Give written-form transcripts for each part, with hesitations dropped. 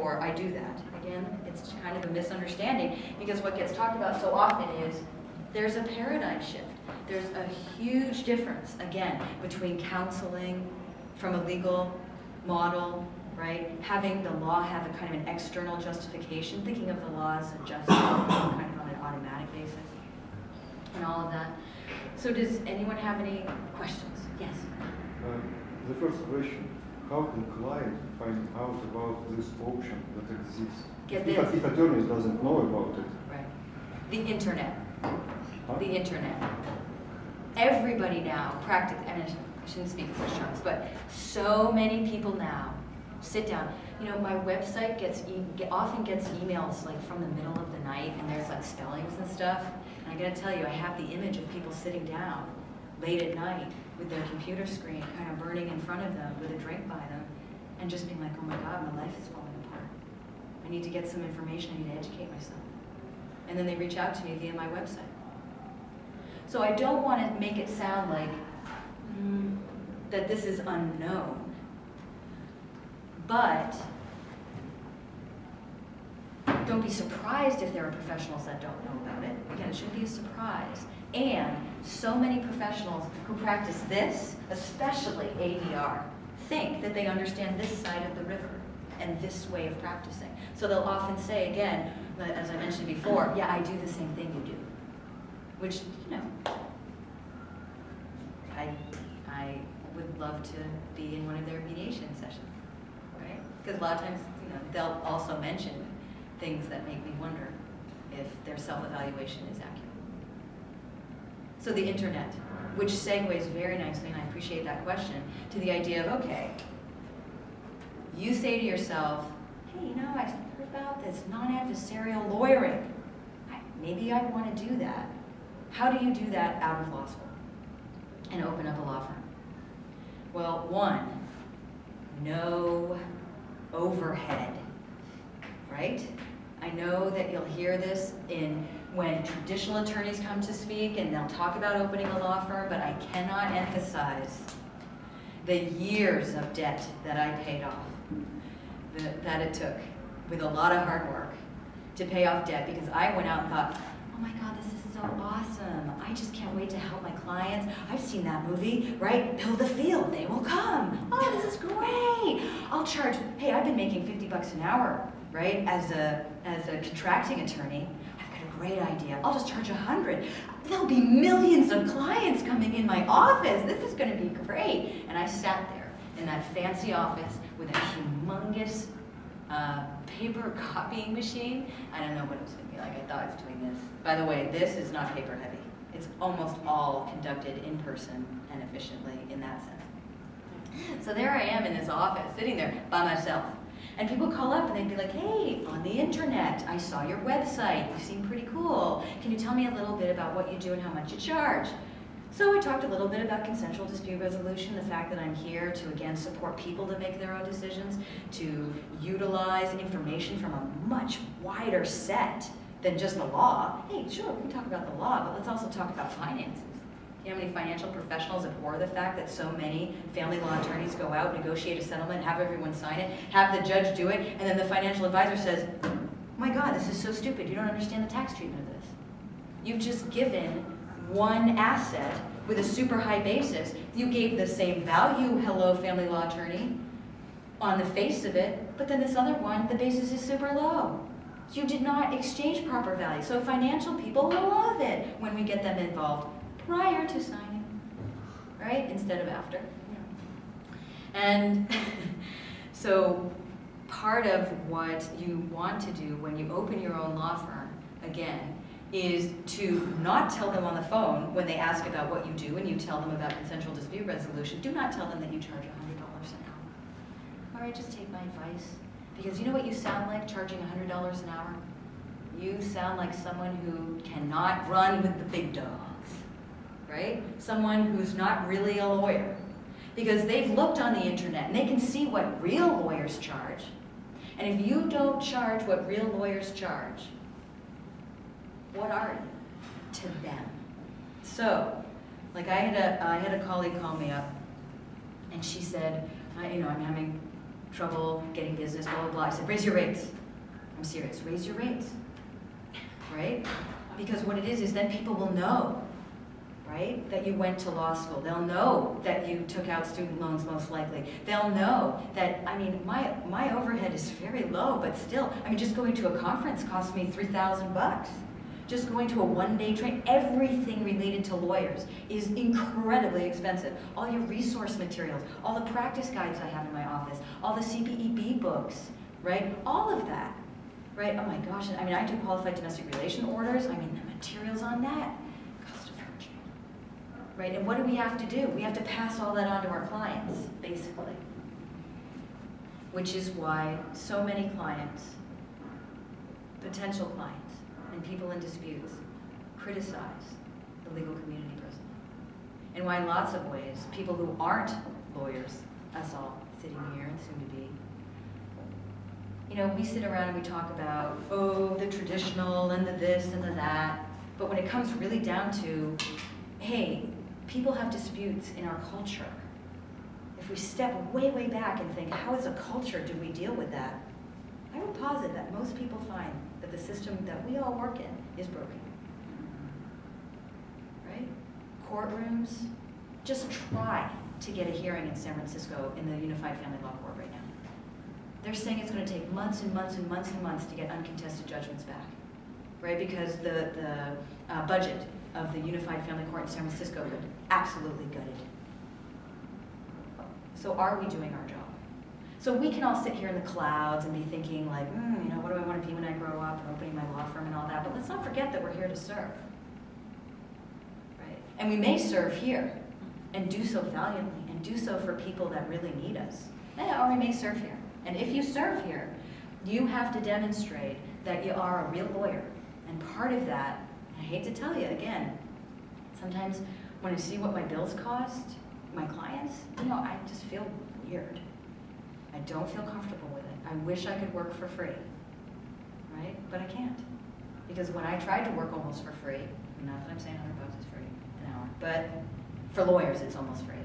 therefore, I do that. Again, it's kind of a misunderstanding, because what gets talked about so often is there's a paradigm shift. There's a huge difference, again, between counseling from a legal model, right? Having the law have a kind of an external justification, thinking of the law as a justice kind of on an automatic basis, and all of that. So does anyone have any questions? Yes? The first question, how can client find out about this option that exists? Get this. If attorney doesn't know about it. Right. The internet. Huh? The internet. Everybody now, practically, I shouldn't speak in such terms, but so many people now sit down. You know, my website often gets emails like from the middle of the night, and there's like spellings and stuff. And I gotta tell you, I have the image of people sitting down late at night with their computer screen kind of burning in front of them with a drink by them, and just being like, oh my God, my life is falling apart. I need to get some information, I need to educate myself. And then they reach out to me via my website. So I don't want to make it sound like that this is unknown, but don't be surprised if there are professionals that don't know about it. Again, it shouldn't be a surprise. And so many professionals who practice this, especially ADR, think that they understand this side of the river and this way of practicing. So they'll often say, again, as I mentioned before, yeah, I do the same thing you do. Which, you know, I would love to be in one of their mediation sessions, right? Because a lot of times, you know, they'll also mention things that make me wonder if their self-evaluation is accurate. So the internet, which segues very nicely, and I appreciate that question, to the idea of, okay, you say to yourself, hey, you know, I heard about this non-adversarial lawyering. Maybe I want to do that. How do you do that out of law school and open up a law firm? Well, one, no overhead, right? I know that you'll hear this when traditional attorneys come to speak and they'll talk about opening a law firm, but I cannot emphasize the years of debt that I paid off, that it took with a lot of hard work to pay off debt, because I went out and thought, oh my God, this is so awesome. I just can't wait to help my clients. I've seen that movie, right? Build the field, they will come. Oh, this is great. I'll charge, hey, I've been making $50 an hour, right? As a contracting attorney. I've got a great idea. I'll just charge $100. There'll be millions of clients coming in my office. This is gonna be great. And I sat there in that fancy office with a humongous paper copying machine. I don't know what it was thinking. Like, I thought I was doing this. By the way, this is not paper heavy. It's almost all conducted in person and efficiently in that sense. So there I am in this office, sitting there by myself. And people call up and they'd be like, hey, on the internet, I saw your website. You seem pretty cool. Can you tell me a little bit about what you do and how much you charge? So I talked a little bit about consensual dispute resolution, the fact that I'm here to, again, support people to make their own decisions, to utilize information from a much wider set than just the law. Hey, sure, we can talk about the law, but let's also talk about finances. You know how many financial professionals abhor the fact that so many family law attorneys go out, negotiate a settlement, have everyone sign it, have the judge do it, and then the financial advisor says, oh my God, this is so stupid. You don't understand the tax treatment of this. You've just given one asset with a super high basis. You gave the same value, hello family law attorney, on the face of it, but then this other one, the basis is super low. So you did not exchange proper value. So financial people will love it when we get them involved prior to signing, right? Instead of after. And so part of what you want to do when you open your own law firm, again, is to not tell them on the phone when they ask about what you do and you tell them about consensual dispute resolution. Do not tell them that you charge $100 an hour. All right, just take my advice. Because you know what you sound like charging $100 an hour? You sound like someone who cannot run with the big dogs, right? Someone who's not really a lawyer. Because they've looked on the internet and they can see what real lawyers charge. And if you don't charge what real lawyers charge, what are you to them? So, like I had a colleague call me up, and she said, I'm having trouble getting business, blah, blah, blah. I said, raise your rates. I'm serious, raise your rates, right? Because what it is then people will know, right, that you went to law school. They'll know that you took out student loans most likely. They'll know that, I mean, my overhead is very low, but still, I mean, just going to a conference cost me $3,000. Just going to a one-day train, everything related to lawyers is incredibly expensive. All your resource materials, all the practice guides I have in my office, all the CPEB books, right? All of that, right? Oh my gosh, I mean, I do qualified domestic relation orders. I mean, the materials on that cost a fortune, right? And what do we have to do? We have to pass all that on to our clients, basically. Which is why so many clients, potential clients, and people in disputes criticize the legal community personally. And why in lots of ways, people who aren't lawyers, us all sitting here and soon to be, you know, we sit around and we talk about, oh, the traditional and the this and the that, but when it comes really down to, hey, people have disputes in our culture. If we step way, way back and think, how as a culture do we deal with that? I would posit that most people find that the system that we all work in is broken. Right? Courtrooms, just try to get a hearing in San Francisco in the Unified Family Law Court right now. They're saying it's going to take months and months and months and months to get uncontested judgments back. Right? Because the budget of the Unified Family Court in San Francisco got absolutely gutted. So are we doing our job? So we can all sit here in the clouds and be thinking like, you know, what do I want to be when I grow up, and opening my law firm and all that, but let's not forget that we're here to serve, right? And we may serve here and do so valiantly and do so for people that really need us. Or we may serve here. And if you serve here, you have to demonstrate that you are a real lawyer. And part of that, I hate to tell you again, sometimes when I see what my bills cost, my clients, you know, I just feel weird. I don't feel comfortable with it. I wish I could work for free, right? But I can't. Because when I tried to work almost for free, not that I'm saying $100 is free an hour, but for lawyers it's almost free,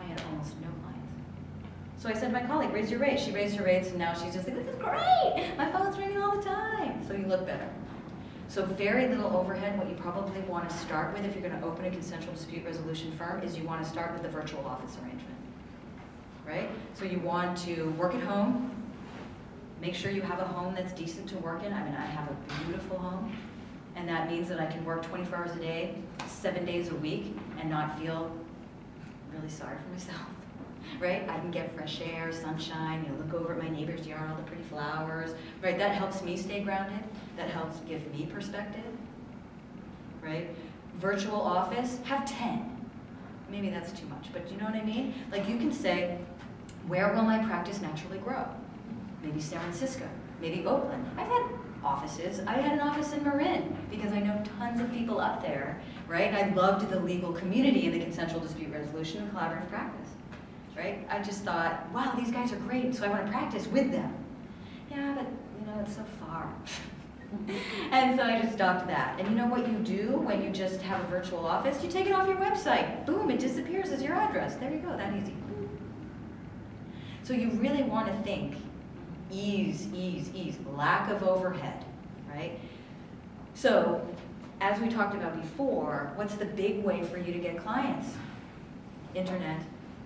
I had almost no clients. So I said to my colleague, raise your rates. She raised her rates and now she's just like, this is great! My phone's ringing all the time. So you look better. So very little overhead. What you probably want to start with if you're going to open a consensual dispute resolution firm is you want to start with the virtual office arrangement. Right? So you want to work at home, make sure you have a home that's decent to work in. I mean, I have a beautiful home, and that means that I can work 24 hours a day, 7 days a week, and not feel really sorry for myself, right? I can get fresh air, sunshine, you know, look over at my neighbor's yard, all the pretty flowers, right? That helps me stay grounded. That helps give me perspective, right? Virtual office, have 10. Maybe that's too much, but you know what I mean? Like you can say, where will my practice naturally grow? Maybe San Francisco, maybe Oakland. I've had offices. I had an office in Marin because I know tons of people up there, right? I loved the legal community in the consensual dispute resolution and collaborative practice, right? I just thought, wow, these guys are great, so I want to practice with them. Yeah, but you know, it's so far. And so I just stopped that. And you know what you do when you just have a virtual office? You take it off your website. Boom, it disappears as your address. There you go, that easy. So you really want to think ease, ease, ease, lack of overhead, right? So as we talked about before, what's the big way for you to get clients? Internet,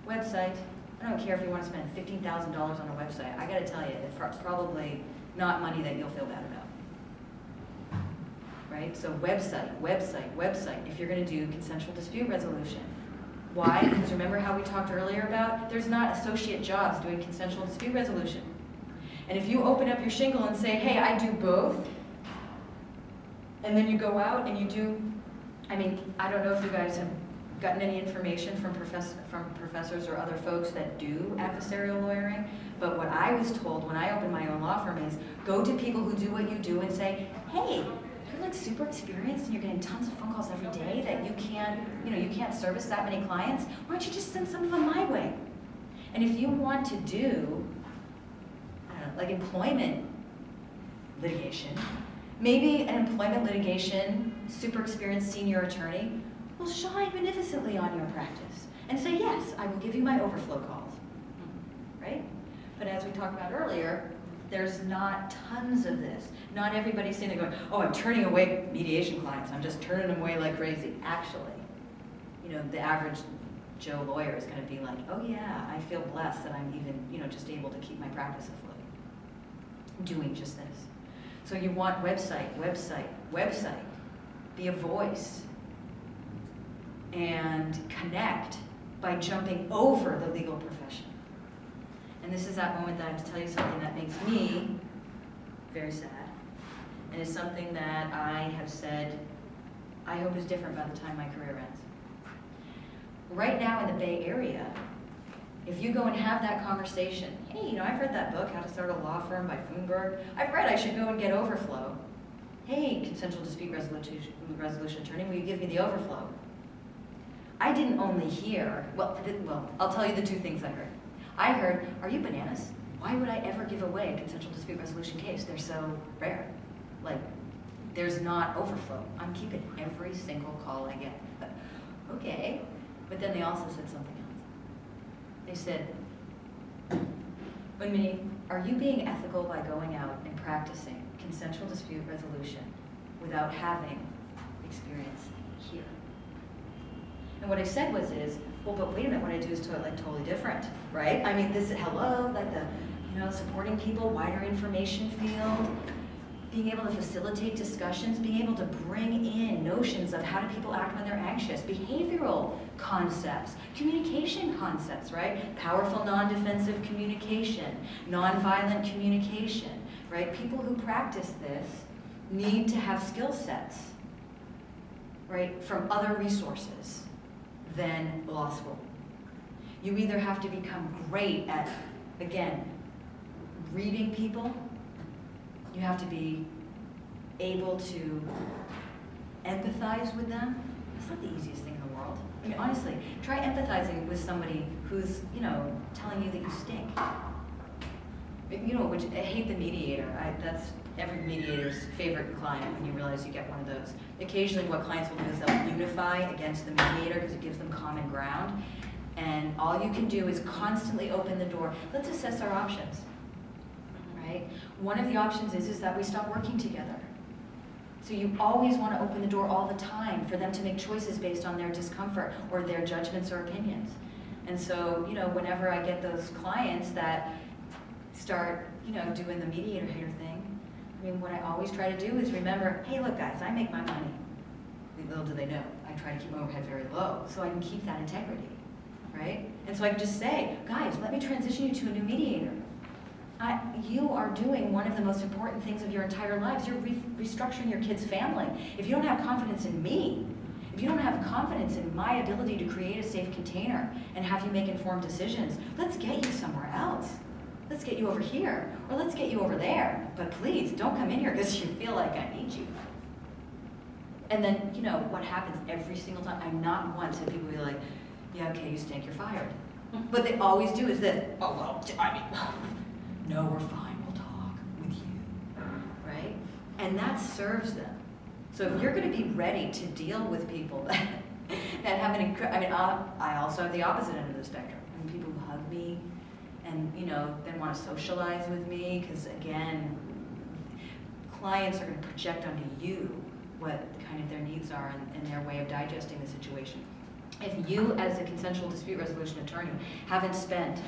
website. I don't care if you want to spend $15,000 on a website. I got to tell you, it's probably not money that you'll feel bad about. Right? So website, website, website, if you're going to do consensual dispute resolution. Why? Because remember how we talked earlier about there's not associate jobs doing consensual dispute resolution. And if you open up your shingle and say, hey, I do both, and then you go out and you do, I mean, I don't know if you guys have gotten any information from professors or other folks that do adversarial lawyering, but what I was told when I opened my own law firm is go to people who do what you do and say, hey, you're like super experienced and you're getting tons of phone calls every day that you can't service that many clients. Why don't you just send some of them my way? And if you want to do, I don't know, like employment litigation, maybe an employment litigation super experienced senior attorney will shine beneficently on your practice and say, yes, I will give you my overflow calls, right? But as we talked about earlier, there's not tons of this. Not everybody's sitting there going, oh, I'm turning away mediation clients. I'm just turning them away like crazy. Actually, you know, the average Joe lawyer is going to be like, oh yeah, I feel blessed that I'm even, you know, just able to keep my practice afloat, doing just this. So you want website, website, website. Be a voice. And connect by jumping over the legal profession. And this is that moment that I have to tell you something that makes me very sad. And it's something that I have said I hope is different by the time my career ends. Right now in the Bay Area, if you go and have that conversation, hey, you know, I've read that book, How to Start a Law Firm by Thunberg. I've read I should go and get Overflow. Hey, consensual dispute resolution attorney, will you give me the Overflow? I didn't only hear, well, I'll tell you the two things I heard. I heard, are you bananas? Why would I ever give away a consensual dispute resolution case? They're so rare. Like, there's not Overflow. I'm keeping every single call I get. Okay. But then they also said something else. They said, Unmani, are you being ethical by going out and practicing consensual dispute resolution without having experience here? And what I said was well, but wait a minute, what I do is totally different, right? I mean, this is, hello, like the, you know, supporting people, wider information field, being able to facilitate discussions, being able to bring in notions of how do people act when they're anxious, behavioral concepts, communication concepts, right? Powerful non-defensive communication, nonviolent communication, right? People who practice this need to have skill sets, right, from other resources than law school. You either have to become great at, again, reading people. You have to be able to empathize with them. It's not the easiest thing in the world. I mean, honestly, try empathizing with somebody who's, you know, telling you that you stink. You know, which I hate the mediator. That's every mediator's favorite client when you realize you get one of those. Occasionally what clients will do is they'll unify against the mediator because it gives them common ground. And all you can do is constantly open the door. Let's assess our options. Right? One of the options is that we stop working together. So you always want to open the door all the time for them to make choices based on their discomfort or their judgments or opinions. And so, you know, whenever I get those clients that start, you know, doing the mediator hater thing, I mean, what I always try to do is remember, hey, look, guys, I make my money. Little do they know, I try to keep my overhead very low so I can keep that integrity, right? And so I can just say, guys, let me transition you to a new mediator. You are doing one of the most important things of your entire lives. You're restructuring your kid's family. If you don't have confidence in me, if you don't have confidence in my ability to create a safe container and have you make informed decisions, let's get you somewhere else. Let's get you over here, or let's get you over there. But please, don't come in here because you feel like I need you. And then, you know, what happens every single time? I'm not once have people be like, yeah, okay, you stink, you're fired. What they always do is this, oh, well, I mean, no, we're fine, we'll talk with you, right? And that serves them. So if you're going to be ready to deal with people that have an I mean, I also have the opposite end of the spectrum. I mean, people who hug me and, you know, then want to socialize with me because, again, clients are going to project onto you what kind of their needs are and their way of digesting the situation. If you, as a consensual dispute resolution attorney, haven't spent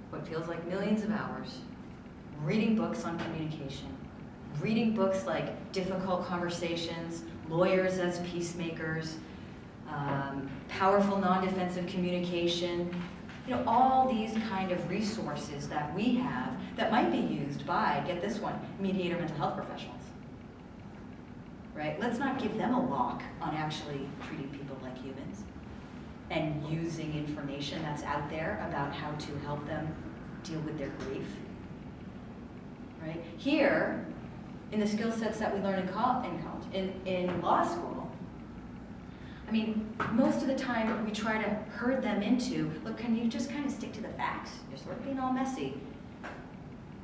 what feels like millions of hours reading books on communication, reading books like Difficult Conversations, Lawyers as Peacemakers, Powerful Non-Defensive Communication, you know, all these kind of resources that we have that might be used by, get this one, mediator mental health professionals. Right? Let's not give them a lock on actually treating people like humans and using information that's out there about how to help them deal with their grief. Right? Here, in the skill sets that we learn in law school, I mean, most of the time we try to herd them into, look, can you just kind of stick to the facts? You're sort of being all messy.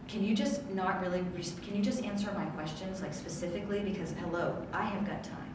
Can you just not really, can you just answer my questions, like specifically, because hello, I have got time.